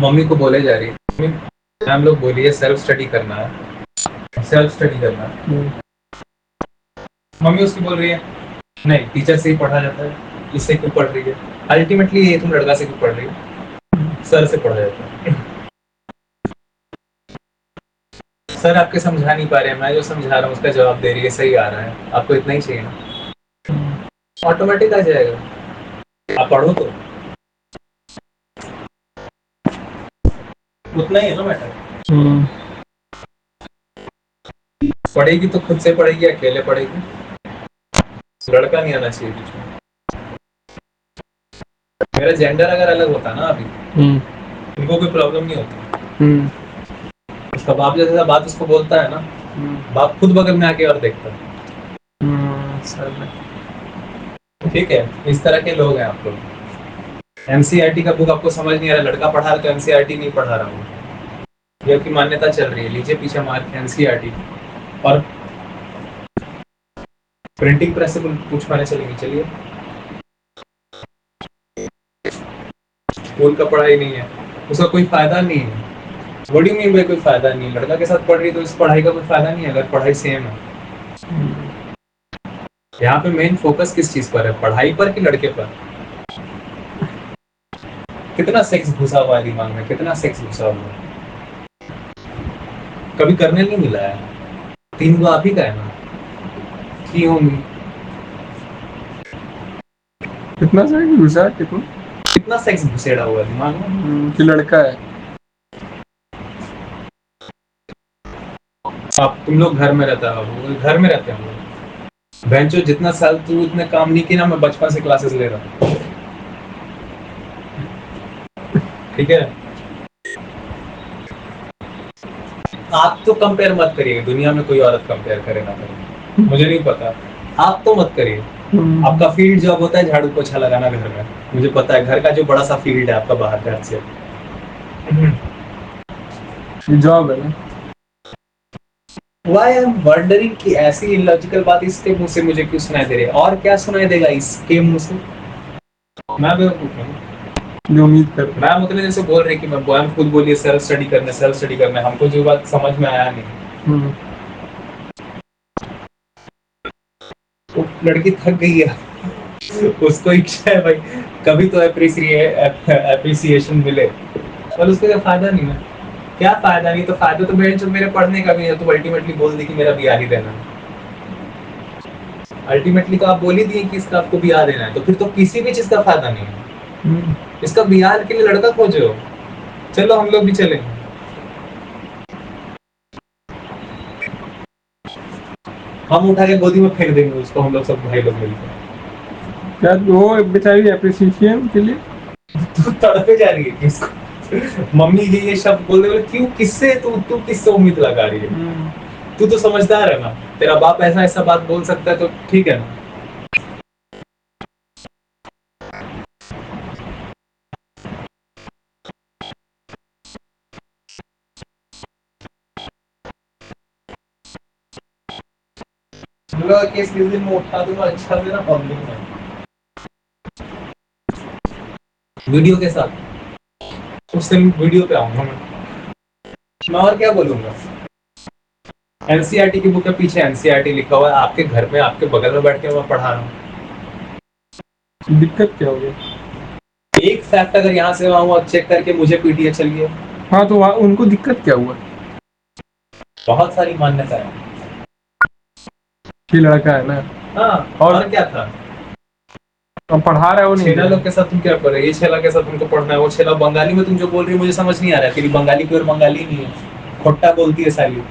Mummy को बोले जा रही है, मम्मी हम लोग बोलिए सेल्फ स्टडी करना है, सेल्फ स्टडी करना है। मम्मी उसकी बोल रही है नहीं टीचर से ही पढ़ा जाता है, इससे क्यों पढ़ रही है, अल्टीमेटली ये तुम लड़का से क्यों पढ़ रही हो, सर से पढ़ा जाता है। सर आपके समझा नहीं पा रहे हैं, मैं जो समझा रहा हूँ उसका जवाब दे रही है, सही आ रहा है, आपको इतना ही चाहिए ना, ऑटोमेटिक आ जाएगा, आप पढ़ो तो उतना ही है ना मैटर। पढ़ेगी तो खुद से पढ़ेगी, अकेले पढ़ेगी, लड़का नहीं आना चाहिए बीच में। मेरा जेंडर अगर अलग होता ना अभी, उनको कोई प्रॉब्लम नहीं होती। उसका बाप जैसा बात उसको बोलता है ना, बाप खुद बगल में आके और देखता है। ठीक है, इस तरह के लोग हैं आप लोग। एनसीईआरटी का बुक आपको समझ नहीं आ रहा, लड़का पढ़ा रहा तो एनसीईआरटी नहीं पढ़ा रहा हूँ, ये की मान्यता चल रही है, लीजिए पीछे मार्क एनसीईआरटी। और प्रिंटिंग प्रेस से पूछवाने चलेंगे, चलिए। स्कूल का पढ़ाई नहीं है, उसका कोई फायदा नहीं है। What do you mean by कोई फायदा नहीं है? लड़का के साथ पढ़ रही है तो इस पढ़ाई का कोई फायदा नहीं है अगर पढ़ाई सेम है। यहाँ पे मेन फोकस किस चीज पर है, पढ़ाई पर कि लड़के पर? कितना सेक्स घुसा हुआ है दिमाग में, कितना सेक्स घुसा हुआ है, कभी करने नहीं मिला है, 3 गो आप ही का है ना की होंगी। कितना सेक्स घुसा है, कितना सेक्स घुसेड़ा हुआ है दिमाग में कि लड़का है। आप तुम लोग घर में रहता है, घर में रहते हैं बेंचो, जितना साल तू इतने काम नहीं किया ना, मैं बचपन से क्लासेस ले रहा हूँ, ठीक है। आप तो कंपेयर मत करिए, दुनिया में कोई औरत कंपेयर करे ना करे, मुझे नहीं पता, आप तो मत करिए। आपका फील्ड जॉब होता है झाड़ू पोछा लगाना घर में, मुझे पता है, घर का जो बड़ा सा फील्ड है आपका बाहर घर से जॉब है ना। Why I'm wondering कि ऐसी इलॉजिकल बात इसके मुंह से मुझे क्यों सुनाई दे रही है, और क्या सुनाई देगा इसके मुंह से? मैं बेवकूफ हूँ जो उम्मीद कर मैं मतलब जैसे बोल रहे कि मैं खुद बोलिए सेल्फ स्टडी करना, हमको जो बात समझ में आया नहीं। तो लड़की थक गई है, उसको इच्छा है भाई कभी तो एप्रिसिएशन मिले, पर उसको क्या फायदा नहीं है, क्या फायदा नहीं, तो फायदा तो मेरे पढ़ने का भी है, तो अल्टीमेटली बोल दी कि मेरा ब्याह ही देना, अल्टीमेटली तो आप बोल ही दिए कि इसका आपको ब्याह देना है, तो फिर तो किसी भी चीज का फायदा नहीं है, इसका ब्याह के लिए लड़का खोजो, चलो हम लोग भी चलेंगे। हम उठा के गोदी में फेंक देंगे उसको, हम लोग सब भाई लोग मिलकर। क्या वो बेचारी एप्रिसिएशन के लिए तड़पे जा रही है किसको, मम्मी ये शब्द बोल दे, क्यों, किससे तू किससे उम्मीद लगा रही है, तू तो समझदार है ना, तेरा बाप ऐसा बात बोल सकता है तो ठीक है ना। केस किस दिन में उठा दूंगा, अच्छा देना पब्लिक में वीडियो के साथ, उस दिन वीडियो पे आऊंगा मैं और क्या बोलूंगा। एनसीईआरटी की बुक के पीछे एनसीईआरटी लिखा हुआ है, आपके घर में आपके बगल में बैठ के मैं पढ़ा रहा हूँ, दिक्कत क्या हो गई? एक फैक्ट अगर यहाँ से वहां चेक करके मुझे पीटीए चलिए। हाँ तो वहाँ उनको दिक्कत क्या हुआ? बहुत सारी मान्यता है कि लड़का है ना। हाँ, और क्या था, पढ़ा रहा है वो नहीं, छेला लोग के साथ तुम क्या कर रहे हो, ये छेला के साथ तुमको पढ़ना है, वो छेला बंगाली में तुम जो बोल रही हो मुझे समझ नहीं आ रहा है, तेरी बंगाली प्योर बंगाली नहीं है, खोट्टा बोलती है साली,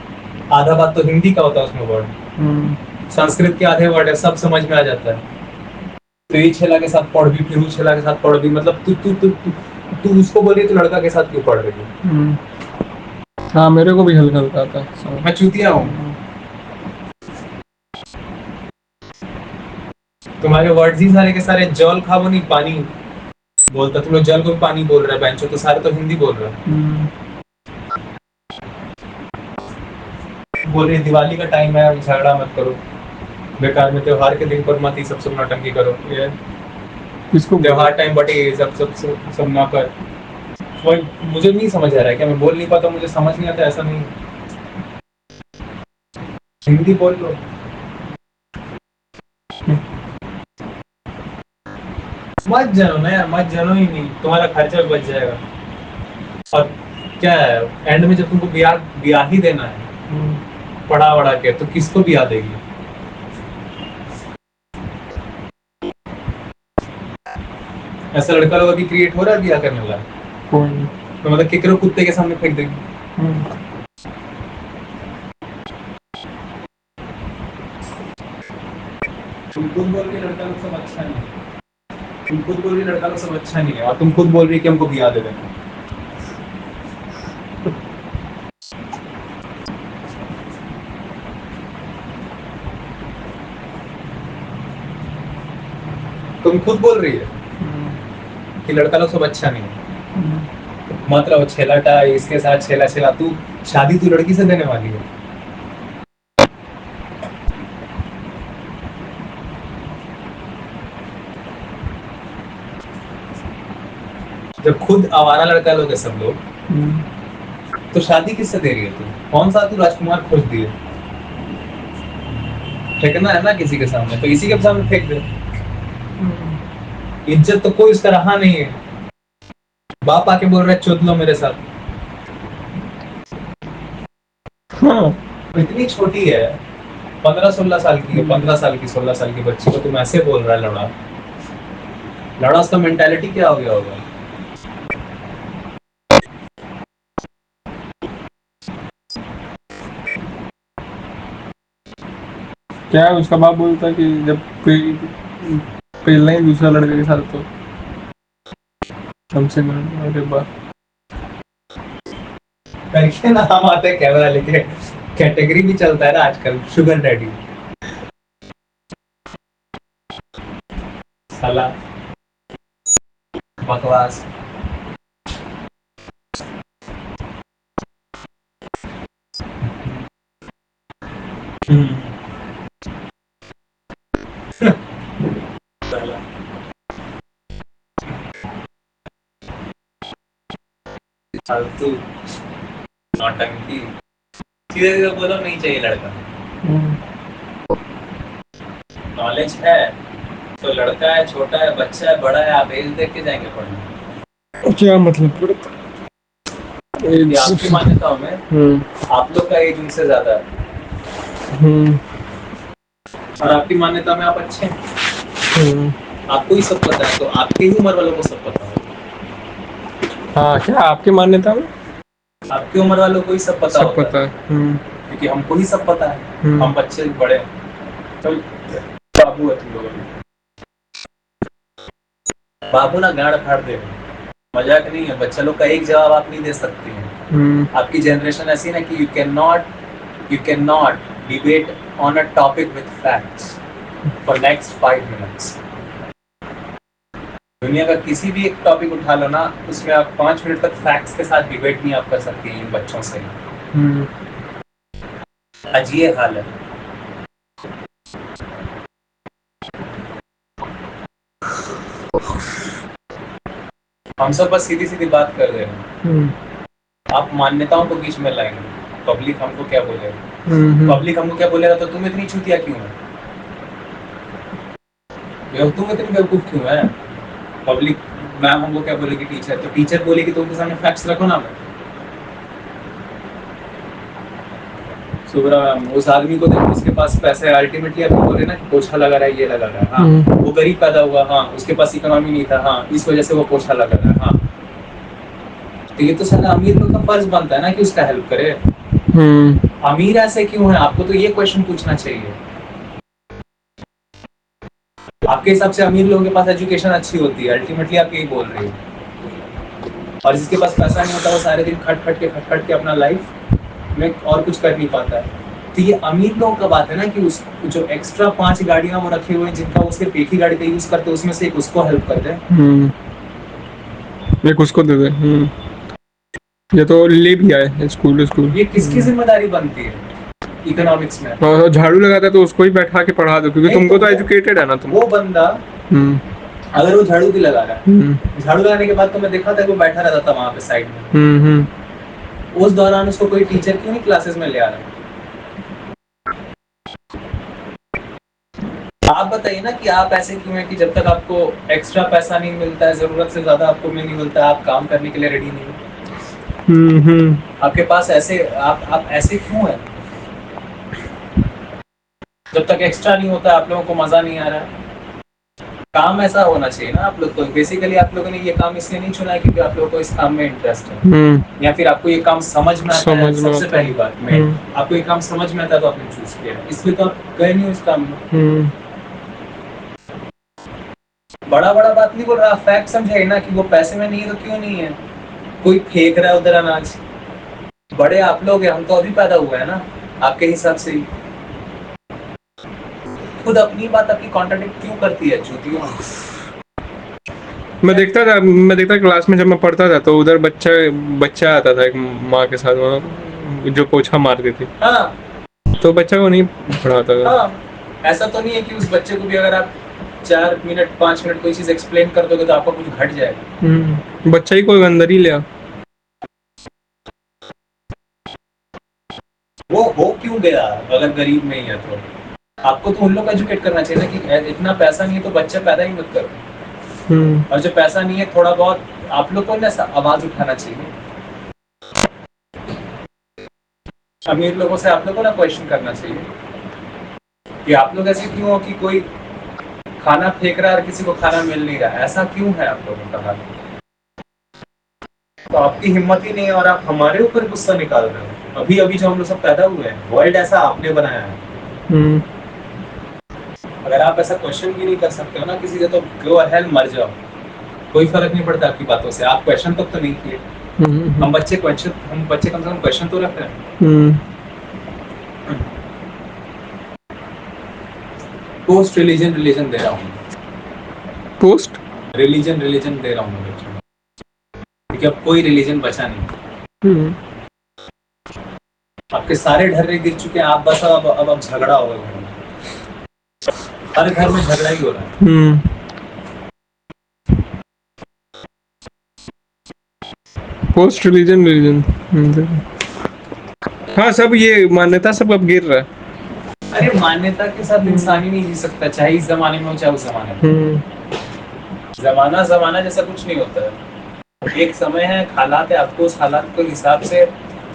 आधा बात तो हिंदी का होता है उसमें वर्ड, संस्कृत के आधे वर्ड है, सब समझ में आ जाता है, तो ये छेला के साथ पढ़ भी, फिर उस छेला के साथ पढ़ भी, मतलब तू उसको बोल रही है तो लड़का के साथ क्यों पढ़ रही है? हाँ मेरे को भी हल्का हल्का आता है, मैं चूतिया हूँ, तुम्हारे वर्ड्स ही सारे के सारे जल खाओ नहीं पानी बोलता, तुम लोग जल को पानी बोल रहे हैं बेंचो, तो सारे तो हिंदी बोल रहे हैं। बोल रही दिवाली का टाइम है, झगड़ा मत करो, बेकार में त्योहार के दिन पर मत ही सब नौटंकी करो, ये किसको त्योहार टाइम बटे सब ना कर, मुझे नहीं समझ आ रहा है, क्या मैं बोल नहीं पाता, मुझे समझ नहीं आता, ऐसा नहीं। हिंदी बोल लो। मत जानो ना यार, मत जानो ही नहीं, तुम्हारा खर्चा भी बच जाएगा। और क्या है, एंड में जब तुमको ब्याह ही देना है पढ़ा वढ़ा के, तो किसको ब्याह देगी? ऐसा लड़का लोग अभी क्रिएट हो रहा है ब्याह करने वाला, तो मतलब केकरो कुत्ते के सामने फेंक देगी। तुम खुद बोल रही लड़का लोग सब अच्छा नहीं है, तुम खुद बोल रही लड़का लोग सब अच्छा नहीं है, और तुम खुद बोल रही कि हमको ब्याह दे देना। तुम खुद बोल रही है कि लड़का लोग सब अच्छा नहीं है, मतलब छेलाटा इसके साथ छेला छेला, तू शादी तू लड़की से देने वाली है? जब खुद आवारा लड़का लोग है सब लोग, तो शादी किससे दे रही है तू? कौन सा तू राजकुमार खोज दिए? फेंकना है ना किसी के सामने, तो इसी के सामने फेंक दे। इज्जत तो कोई उसका रहा नहीं है। बाप आके बोल रहा है चोद लो मेरे साथ। इतनी छोटी है, 15-16 साल की है, 15 साल की 16 साल की बच्ची को तुम ऐसे बोल रहा है लड़ा। लड़ा उसका मेंटालिटी क्या हो गया होगा? क्या है, उसका बाप बोलता कि जब कोई पहले ही दूसरा लड़के के साथ तो हमसे मिलने के बाद करके ना हम आते कैमरा लेके, कैटेगरी भी चलता है ना आजकल, शुगर डैडी साला बकवास। फालतू नौटंकी, सीधे सीधे बोलो नहीं चाहिए लड़का। नॉलेज है तो लड़का है, छोटा है, बच्चा है, बड़ा है, आप एज देख के जाएंगे पढ़ने। क्या मतलब आपकी मान्यताओं में आप लोग का एज उनसे ज्यादा है, और आपकी मान्यता में आप अच्छे हैं, आपको ही सब पता है, तो आपकी ही उम्र वालों को सब पता है। हाँ, क्या आपकी मान्यता में? आपकी उम्र वालों को ही सब पता सब पता है, क्योंकि हमको ही सब पता है, हम बच्चे बड़े तो बाबू है तुम लोगों में। बाबू ना गाड़ फाड़ दे, मजाक नहीं है, बच्चे लोग का एक जवाब आप नहीं दे सकती हैं। आपकी जनरेशन ऐसी ना कि you can not debate on a topic with facts for next 5 minutes. दुनिया का किसी भी एक टॉपिक उठा लो ना, उसमें आप 5 मिनट तक फैक्ट्स के साथ डिबेट नहीं आप कर सकते इन बच्चों से। आज ये हाल है। हम सब बस सीधी सीधी बात कर रहे हैं, आप मान्यताओं को बीच में लाएंगे। पब्लिक हमको क्या बोलेगा? पब्लिक हमको क्या बोलेगा? तो तुम इतनी छुतिया क्यों है? तुम इतनी बेवकूफ क्यों है? पब्लिक मैम हमको क्या बोलेगी? टीचर, तो टीचर बोलेगी तो उनके सामने फैक्ट्स रखो ना। सुब्रा मैम, उस आदमी को देखो, उसके पास पैसे है, अल्टीमेटली आप बोले ना पोछा लगा रहा है, ये लगा रहा है, हाँ वो गरीब पैदा हुआ, हाँ उसके पास इकोनॉमी नहीं था, हाँ इस वजह से वो पोछा लगा रहा है, हाँ तो ये तो सारा अमीर लोग का फर्ज बनता है ना कि उसका हेल्प करे। अमीर ऐसे क्यों है? आपको तो ये क्वेश्चन पूछना चाहिए। आपके हिसाब से अमीर लोगों के पास एजुकेशन अच्छी होती है, अल्टीमेटली आप यही बोल रहे हो। और जिसके पास पैसा नहीं होता वो सारे दिन खट के अपना लाइफ में और कुछ कर नहीं पाता है। तो ये अमीर लोगों का बात है ना कि उस जो एक्स्ट्रा 5 गाड़ियां वो रखे हुए हैं, जिनका वो सिर्फ एक ही गाड़ी का यूज करते हैं, उसमें से एक उसको हेल्प करते हैं, एक उसको दे दे। ये तो ले भी आए स्कूल। ये किसकी जिम्मेदारी बनती है इकोनॉमिक्स में? और झाड़ू लगाता है तो उसको ही बैठा के पढ़ा दो, क्योंकि तुमको तो एजुकेटेड है ना तुम। वो बंदा अगर वो झाड़ू भी लगा रहा है, झाड़ू लगाने के बाद तो मैं देखा था कि वो बैठा रहता था वहां पे साइड में, उस दौरान उसको कोई टीचर क्यों नहीं क्लासेस में ले आ रहा? आप बताइए ना कि आप ऐसे क्यों हैं कि जब तक आपको एक्स्ट्रा पैसा नहीं मिलता है, जरूरत से ज्यादा आपको नहीं मिलता, आप काम करने के लिए रेडी नहीं हो। आपके पास ऐसे आप ऐसे क्यों हैं? जब तक एक्स्ट्रा नहीं होता आप लोगों को मजा नहीं आ रहा। काम ऐसा होना चाहिए ना आप लोग को। बेसिकली आप लोगों ने ये काम इसलिए नहीं चुना है क्योंकि आप लोगों को इस काम में इंटरेस्ट है, या फिर आपको ये काम समझ में आता है। सबसे पहली बात में आपको ये काम समझ में आता है तो आपने चूज किया, इसलिए तो आप गए नहीं उस काम में। बड़ा बड़ा बात नहीं बोल रहा, फैक्ट समझाइए ना कि वो पैसे में नहीं है तो क्यों नहीं है। कोई फेंक रहा है उधर अनाज, बड़े आप लोग हैं, हम तो अभी पैदा हुए हैं ना आपके हिसाब से ही। खुद अपनी बात अपनी कॉन्ट्राडिक्ट क्यों करती है चूतियों? मैं देखता क्लास में जब मैं पढ़ता था तो उधर बच्चा आता था एक माँ के साथ, वहाँ जो पोछा मारती थी। हाँ, तो बच्चा को नहीं पढ़ाता था। हाँ, ऐसा तो नहीं है कि उस बच्चे को भी अगर आप 4 मिनट 5 मिनट कोई चीज एक्सप्लेन कर दोगे तो आपको कुछ घट जाएगा। बच्चा ही कोई अंदर ही ले आ। वो हो क्यों गया अगर गरीब नहीं है तो? आपको तो उन लोग को एजुकेट करना चाहिए ना कि इतना पैसा नहीं है तो बच्चा पैदा ही मत करो। और जो पैसा नहीं है थोड़ा बहुत आप लोग को ना आवाज उठाना चाहिए। अमीर लोगों से आप लोग को ना क्वेश्चन करना चाहिए कि आप लोग ऐसे क्यों हो कि कोई खाना फेंक रहा है और किसी को खाना मिल नहीं रहा है, ऐसा क्यों है आप लोगों का हाल? तो आपकी हिम्मत ही नहीं है और आप हमारे ऊपर गुस्सा निकाल रहे हो। अभी अभी जो हम लोग सब पैदा हुए हैं, वर्ल्ड ऐसा आपने बनाया है। अगर आप ऐसा क्वेश्चन भी नहीं कर सकते हो ना किसी से, तो गो अहेड, मर जाओ, कोई फर्क नहीं पड़ता आपकी बातों से। आप क्वेश्चन तक तो नहीं किए। हम बच्चे कम से कम क्वेश्चन तो रख रहे हैं। पोस्ट रिलीजन दे रहा हूँ, पोस्ट रिलीजन दे रहा हूँ बच्चों, क्योंकि अब कोई रिलीजन बचा नहीं। आपके सारे ढर्रे गिर चुके हैं, आप बस अब झगड़ा होगा घर में। हर घर में झगड़ा ही हो रहा है। पोस्ट रिलीजन हाँ, सब ये मान्यता सब अब गिर रहा है। अरे मान्यता के साथ इंसान ही नहीं जी सकता, चाहे इस जमाने में हो चाहे उस जमाने में। जमाना जैसा कुछ नहीं होता है। एक समय है, हालात है, आपको उस हालात के हिसाब से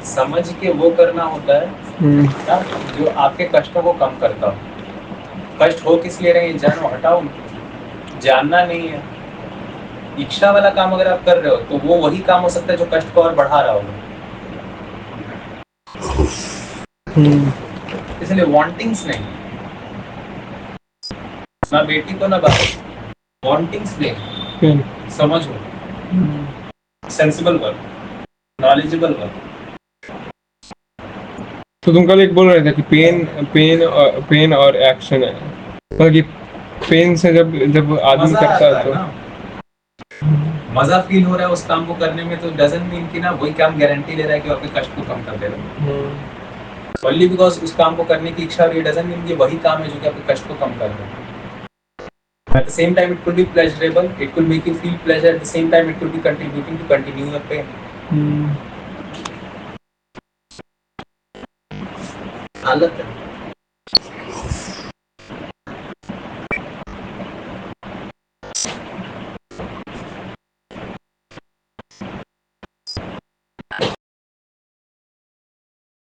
समझ के वो करना होता है जो आपके कष्टों को कम करता हो। कष्ट हो किस लिए रहे हैं, जानो, हटाओ, जानना नहीं है। इच्छा वाला काम अगर आप कर रहे हो तो वो वही काम हो सकता है जो कष्ट को और बढ़ा रहा होगा। इसलिए वांटिंग्स नहीं, ना बेटी को ना बाप, वांटिंग्स नहीं, समझो, सेंसिबल वर्क, नॉलेजेबल वर्क। तो तुम कल एक बोल रहे थे कि पेन और एक्शन है, मतलब कि पेन से जब आदमी करता है तो मजा फील हो रहा है उस काम को करने में, तो डजंट मीन कि ना वही काम गारंटी ले रहा है कि आपके कष्ट को कम कर देगा। ओनली बिकॉज उस काम को करने की इच्छा हो रही है डजंट मीन कि वही काम है जो कि आपके कष्ट को कम कर देगा। At the same time, it could be pleasurable. It could make you feel pleasure. At the same time, it could be contributing to continue your pain. हालत है।